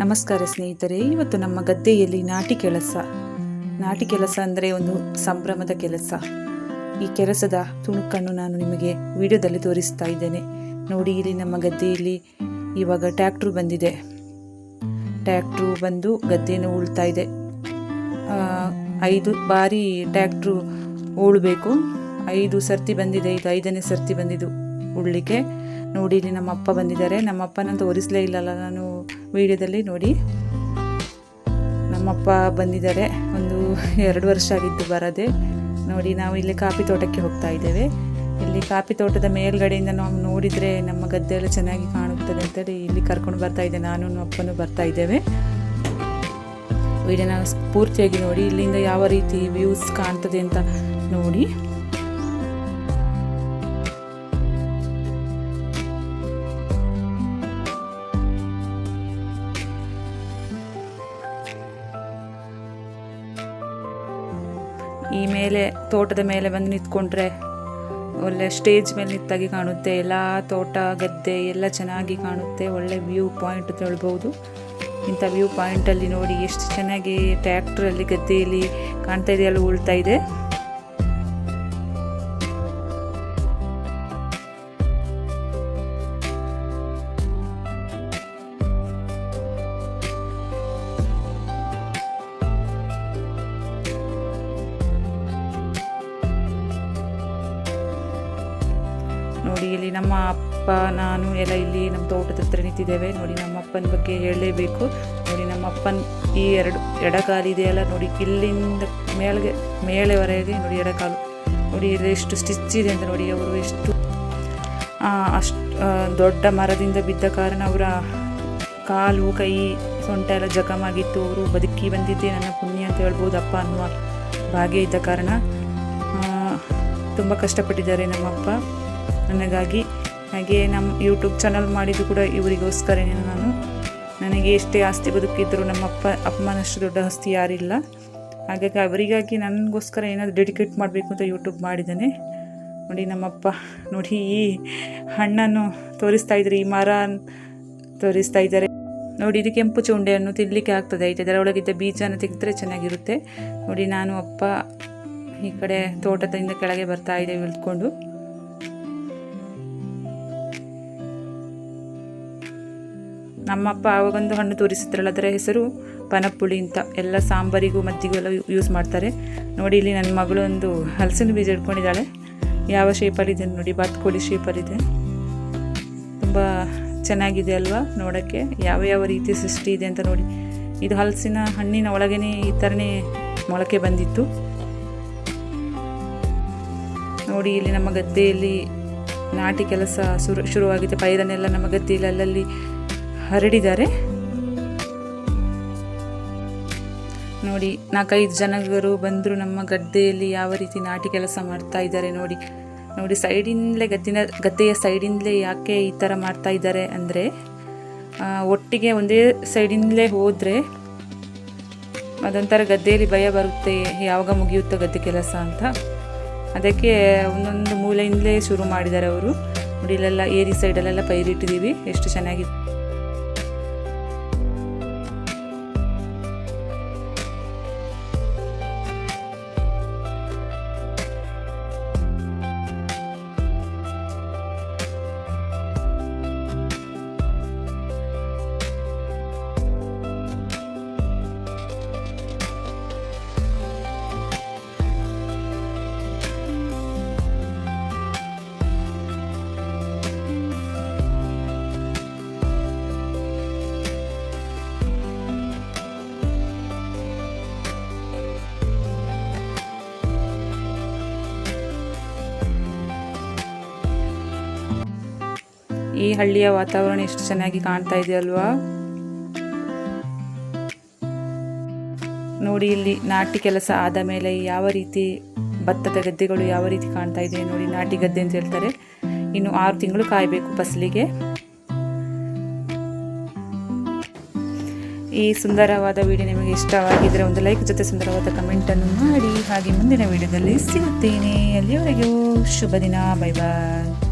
ನಮಸ್ಕಾರ ಸ್ನೇಹಿತರೆ. ಇವತ್ತು ನಮ್ಮ ಗದ್ದೆಯಲ್ಲಿ ನಾಟಿ ಕೆಲಸ ಅಂದರೆ ಒಂದು ಸಂಭ್ರಮದ ಕೆಲಸ. ಈ ಕೆಲಸದ ತುಣುಕನ್ನು ನಾನು ನಿಮಗೆ ವಿಡಿಯೋದಲ್ಲಿ ತೋರಿಸ್ತಾ ಇದ್ದೇನೆ. ನೋಡಿ, ಇಲ್ಲಿ ನಮ್ಮ ಗದ್ದೆಯಲ್ಲಿ ಇವಾಗ ಟ್ರ್ಯಾಕ್ಟ್ರು ಬಂದಿದೆ. ಟ್ರ್ಯಾಕ್ಟ್ರು ಬಂದು ಗದ್ದೆಯನ್ನು ಉಳ್ತಾ ಇದೆ. 5 ಬಾರಿ ಟ್ರ್ಯಾಕ್ಟ್ರು ಉಳಬೇಕು. 5 ಸರ್ತಿ ಬಂದಿದೆ. ಇದು 5ನೇ ಸರ್ತಿ ಬಂದಿದ್ದು ಉಳ್ಳಿಕ್ಕೆ. ನೋಡಿ, ಇಲ್ಲಿ ನಮ್ಮ ಅಪ್ಪ ಬಂದಿದ್ದಾರೆ. ನಮ್ಮ ಅಪ್ಪನಂತ ತೋರಿಸಲೇ ಇಲ್ಲಲ್ಲ ನಾನು ವಿಡಿಯೋದಲ್ಲಿ. ನೋಡಿ, ನಮ್ಮಪ್ಪ ಬಂದಿದ್ದಾರೆ. ಒಂದು 2 ವರ್ಷ ಆಗಿದ್ದು ಬರದೆ. ನೋಡಿ, ನಾವು ಇಲ್ಲಿ ಕಾಫಿ ತೋಟಕ್ಕೆ ಹೋಗ್ತಾ ಇದ್ದೇವೆ. ಇಲ್ಲಿ ಕಾಫಿ ತೋಟದ ಮೇಲ್ಗಡೆಯಿಂದ ನಾವು ನೋಡಿದರೆ ನಮ್ಮ ಗದ್ದೆ ಎಲ್ಲ ಚೆನ್ನಾಗಿ ಕಾಣುತ್ತದೆ ಅಂತೇಳಿ ಇಲ್ಲಿ ಕರ್ಕೊಂಡು ಬರ್ತಾ ಇದ್ದೆ. ನಾನು ಅಪ್ಪನೂ ಬರ್ತಾ ಇದ್ದೇವೆ. ವಿಡಿಯೋನ ಪೂರ್ತಿಯಾಗಿ ನೋಡಿ. ಇಲ್ಲಿಂದ ಯಾವ ರೀತಿ ವ್ಯೂಸ್ ಕಾಣ್ತದೆ ಅಂತ ನೋಡಿ. ಈ ಮೇಲೆ ತೋಟದ ಮೇಲೆ ಬಂದು ನಿಂತ್ಕೊಂಡ್ರೆ ಒಳ್ಳೆ ಸ್ಟೇಜ್ ಮೇಲೆ ನಿಂತಾಗಿ ಕಾಣುತ್ತೆ. ಎಲ್ಲ ತೋಟ ಗದ್ದೆ ಎಲ್ಲ ಚೆನ್ನಾಗಿ ಕಾಣುತ್ತೆ. ಒಳ್ಳೆ ವ್ಯೂ ಪಾಯಿಂಟ್ ಅಂತ ಹೇಳ್ಬೋದು. ಇಂಥ ವ್ಯೂ ಪಾಯಿಂಟಲ್ಲಿ ನೋಡಿ ಎಷ್ಟು ಚೆನ್ನಾಗಿ ಟ್ರ್ಯಾಕ್ಟ್ರಲ್ಲಿ ಗದ್ದೆಯಲ್ಲಿ ಕಾಣ್ತಾ ಇದೆ, ಅಲ್ಲಿ ಉಳ್ತಾ ಇದೆ. ನೋಡಿ, ಇಲ್ಲಿ ನಮ್ಮ ಅಪ್ಪ ನಾನು ಎಲ್ಲ ಇಲ್ಲಿ ನಮ್ಮ ತೋಟದ ಹತ್ರ ನಿಂತಿದ್ದೇವೆ. ನೋಡಿ, ನಮ್ಮ ಅಪ್ಪನ ಬಗ್ಗೆ ಹೇಳಲೇಬೇಕು. ನೋಡಿ, ನಮ್ಮ ಅಪ್ಪನ ಈ ಎಡಕಾಲು ಇದೆಯಲ್ಲ ನೋಡಿ, ಇಲ್ಲಿಂದ ಮೇಳೆವರೆಗೆ ನೋಡಿ ಎಡಕಾಲು. ನೋಡಿ, ಇಲ್ಲಿ ಎಷ್ಟು ಸ್ಟಿಚ್ ಇದೆ ಅಂತ ನೋಡಿ. ಅವರು ಅಷ್ಟು ದೊಡ್ಡ ಮರದಿಂದ ಬಿದ್ದ ಕಾರಣ ಅವರ ಕಾಲು ಕೈ ಸೊಂಟ ಎಲ್ಲ ಜಖಮಾಗಿತ್ತು. ಅವರು ಬದುಕಿ ಬಂದಿದ್ದೆ ನನ್ನ ಪುಣ್ಯ ಅಂತ ಹೇಳ್ಬೋದು. ಅಪ್ಪ ಅನ್ನುವ ಭಾಗ್ಯ ಇದ್ದ ಕಾರಣ ತುಂಬ ಕಷ್ಟಪಟ್ಟಿದ್ದಾರೆ ನಮ್ಮಪ್ಪ ನನಗಾಗಿ. ಹಾಗೆ ನಮ್ಮ ಯೂಟ್ಯೂಬ್ ಚಾನಲ್ ಮಾಡಿದ್ದು ಕೂಡ ಇವರಿಗೋಸ್ಕರನೇ. ನನಗೆ ಎಷ್ಟೇ ಆಸ್ತಿ ಬದುಕಿದ್ರು ನಮ್ಮ ಅಮ್ಮನಷ್ಟು ದೊಡ್ಡ ಆಸ್ತಿ ಯಾರಿಲ್ಲ. ಹಾಗಾಗಿ ಅವರಿಗಾಗಿ ನನಗೋಸ್ಕರ ಏನಾದರೂ ಡೆಡಿಕೇಟ್ ಮಾಡಬೇಕು ಅಂತ ಯೂಟ್ಯೂಬ್ ಮಾಡಿದ್ದಾನೆ. ನೋಡಿ, ನಮ್ಮಪ್ಪ ನೋಡಿ ಈ ಹಣ್ಣನ್ನು ತೋರಿಸ್ತಾ ಇದ್ದಾರೆ, ಈ ಮರ ತೋರಿಸ್ತಾ ಇದ್ದಾರೆ. ನೋಡಿ, ಇದು ಕೆಂಪು ಚುಂಡೆಯನ್ನು ತಿನ್ನಲಿಕ್ಕೆ ಆಗ್ತದೆ. ಅದರೊಳಗಿದ್ದ ಬೀಜನ ತೆಗೆದ್ರೆ ಚೆನ್ನಾಗಿರುತ್ತೆ. ನೋಡಿ, ನಾನು ಅಪ್ಪ ಈ ಕಡೆ ತೋಟದಿಂದ ಕೆಳಗೆ ಬರ್ತಾ ಇದ್ದೇವೆ ಇಳ್ಕೊಂಡು. ನಮ್ಮಪ್ಪ ಆವಾಗೊಂದು ಹಣ್ಣು ತೋರಿಸಿದ್ರಲ್ಲ, ಅದರ ಹೆಸರು ಪನಪ್ಪುಳಿ ಅಂತ. ಎಲ್ಲ ಸಾಂಬಾರಿಗೂ ಮದ್ದಿಗೂ ಎಲ್ಲ ಯೂಸ್ ಮಾಡ್ತಾರೆ. ನೋಡಿ, ಇಲ್ಲಿ ನನ್ನ ಮಗಳು ಒಂದು ಹಲಸಿನ ಬೀಜ ಇಟ್ಕೊಂಡಿದ್ದಾಳೆ. ಯಾವ ಶೇಪಲ್ಲಿದೆ ನೋಡಿ, ಬಾತುಕೋಳಿ ಶೇಪಲ್ಲಿದೆ. ತುಂಬ ಚೆನ್ನಾಗಿದೆ ಅಲ್ವಾ ನೋಡೋಕ್ಕೆ. ಯಾವ ರೀತಿ ಸೃಷ್ಟಿ ಇದೆ ಅಂತ ನೋಡಿ. ಇದು ಹಲಸಿನ ಹಣ್ಣಿನ ಒಳಗೇ ಈ ಥರನೇ ಮೊಳಕೆ ಬಂದಿತ್ತು. ನೋಡಿ, ಇಲ್ಲಿ ನಮ್ಮ ಗದ್ದೆಯಲ್ಲಿ ನಾಟಿ ಕೆಲಸ ಶುರುವಾಗಿದೆ. ಪೈರನ್ನೆಲ್ಲ ನಮ್ಮ ಗದ್ದೆಯಲ್ಲಿ ಅಲ್ಲಲ್ಲಿ ಹರಡಿದ್ದಾರೆ. ನೋಡಿ, 4-5 ಜನರು ಬಂದರು ನಮ್ಮ ಗದ್ದೆಯಲ್ಲಿ ಯಾವ ರೀತಿ ನಾಟಿ ಕೆಲಸ ಮಾಡ್ತಾ ಇದ್ದಾರೆ ನೋಡಿ. ನೋಡಿ, ಸೈಡಿಂದಲೇ ಗದ್ದೆಯ ಸೈಡಿಂದಲೇ ಯಾಕೆ ಈ ಥರ ಮಾಡ್ತಾ ಇದ್ದಾರೆ ಅಂದರೆ, ಒಟ್ಟಿಗೆ ಒಂದೇ ಸೈಡಿಂದಲೇ ಹೋದರೆ ಅದೊಂಥರ ಗದ್ದೆಯಲ್ಲಿ ಭಯ ಬರುತ್ತೆ, ಯಾವಾಗ ಮುಗಿಯುತ್ತೋ ಗದ್ದೆ ಕೆಲಸ ಅಂತ. ಅದಕ್ಕೆ ಒಂದೊಂದು ಮೂಲೆಯಿಂದಲೇ ಶುರು ಮಾಡಿದ್ದಾರೆ ಅವರು. ನೋಡಿ, ಇಲ್ಲೆಲ್ಲ ಏರಿ ಸೈಡಲ್ಲೆಲ್ಲ ಪೈರಿಟ್ಟಿದ್ದೀವಿ. ಎಷ್ಟು ಚೆನ್ನಾಗಿದೆ. ಈ ಹಳ್ಳಿಯ ವಾತಾವರಣ ಎಷ್ಟು ಚೆನ್ನಾಗಿ ಕಾಣ್ತಾ ಇದೆ ಅಲ್ವಾ. ನೋಡಿ, ಇಲ್ಲಿ ನಾಟಿ ಕೆಲಸ ಆದ ಮೇಲೆ ಯಾವ ರೀತಿ ಭತ್ತದ ಗದ್ದೆಗಳು ಯಾವ ರೀತಿ ಕಾಣ್ತಾ ಇದೆ ನೋಡಿ. ನಾಟಿ ಗದ್ದೆ ಅಂತ ಹೇಳ್ತಾರೆ. ಇನ್ನು 6 ತಿಂಗಳು ಕಾಯಬೇಕು ಫಸಲಿಗೆ. ಈ ಸುಂದರವಾದ ವಿಡಿಯೋ ನಿಮಗೆ ಇಷ್ಟವಾಗಿದ್ದರೆ ಒಂದು ಲೈಕ್ ಜೊತೆ ಸುಂದರವಾದ ಕಮೆಂಟನ್ನು ಮಾಡಿ. ಹಾಗೆ ಮುಂದಿನ ವಿಡಿಯೋದಲ್ಲಿ ಸಿಗುತ್ತೇನೆ. ಅಲ್ಲಿವರೆಗೂ ಶುಭ ದಿನ. ಬೈ ಬಾಯ್.